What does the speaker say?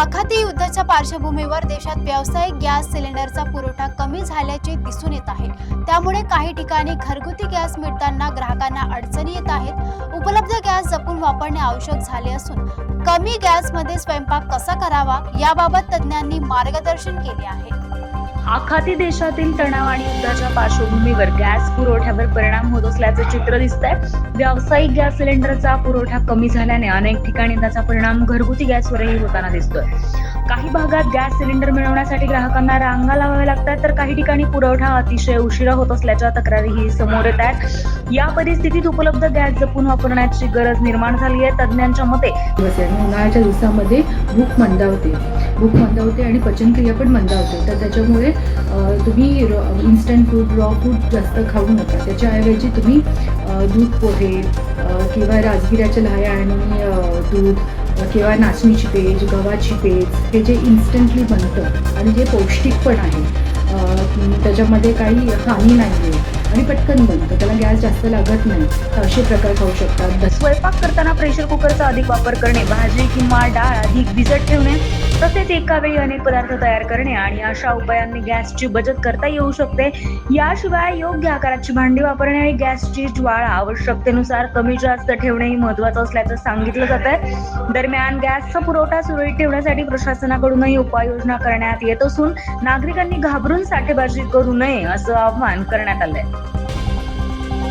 आखाती युद्धाच्या पार्श्वभूमीवर देशात व्यावसायिक गॅस सिलेंडरचा पुरवठा कमी झाल्याचे दिसून येत आहे। त्यामुळे काही ठिकाणी घरगुती गॅस मिळताना ग्राहकांना अडचणी येत आहेत। उपलब्ध गॅस जपून वापरणे आवश्यक झाले असून कमी गॅसमध्ये स्वयंपाक कसा करावा याबाबत तज्ञांनी मार्गदर्शन केले आहे। आखाती देशातील तणाव आणि युद्धाच्या पार्श्वभूमीवर गॅस पुरवठ्यावर परिणाम होत असल्याचे चित्र दिसतंय। व्यावसायिक गॅस सिलेंडरचा पुरवठा कमी झाल्याने अनेक ठिकाणी त्याचा परिणाम घरगुती गॅसवरही होताना दिसतोय। काही भागात गॅस सिलेंडर मिळवण्यासाठी ग्राहकांना रांगा लावाव्या लागतात, तर काही ठिकाणी पुरवठा अतिशय उशिरा होत असल्याच्या तक्रारीही समोर येत आहेत। या परिस्थितीत उपलब्ध गॅस जपून वापरण्याची गरज निर्माण झाली आहे। तज्ञांच्या मते उन्हाळ्याच्या दिवसामध्ये भूक मंदावते आणि पचनक्रिया पण मंदावते, तर त्याच्यामुळे तुम्ही इन्स्टंट फूड, रॉ फूड जास्त खाऊ नका। त्याच्याऐवजी तुम्ही दूध पोहे किंवा राजगिऱ्याच्या लाह्या आणि दूध किंवा नाचणीची पेज, गव्हाची पेज, हे जे इन्स्टंटली बनतं आणि जे पौष्टिक पण आहे, त्याच्यामध्ये काही हानी नाही आहे आणि पटकन बनतं, त्याला गॅस जास्त लागत नाही, तर असे प्रकार खाऊ शकतात। स्वयंपाक करताना प्रेशर कुकरचा अधिक वापर करणे, भाजी किंवा डाळ अधिक भिजत ठेवणे, तसेच एका वेळी अनेक पदार्थ तयार करणे आणि अशा उपायांनी गॅसची बचत करता येऊ शकते। याशिवाय योग्य आकाराची भांडी वापरणे आणि गॅसची ज्वाळा आवश्यकतेनुसार कमी जास्त ठेवणेही महत्त्वाचं असल्याचं सांगितलं जात आहे। दरम्यान गॅसचा पुरवठा सुरळीत ठेवण्यासाठी प्रशासनाकडूनही उपाययोजना करण्यात येत असून नागरिकांनी घाबरून साठेबाजी करू नये असं आवाहन करण्यात आलंय।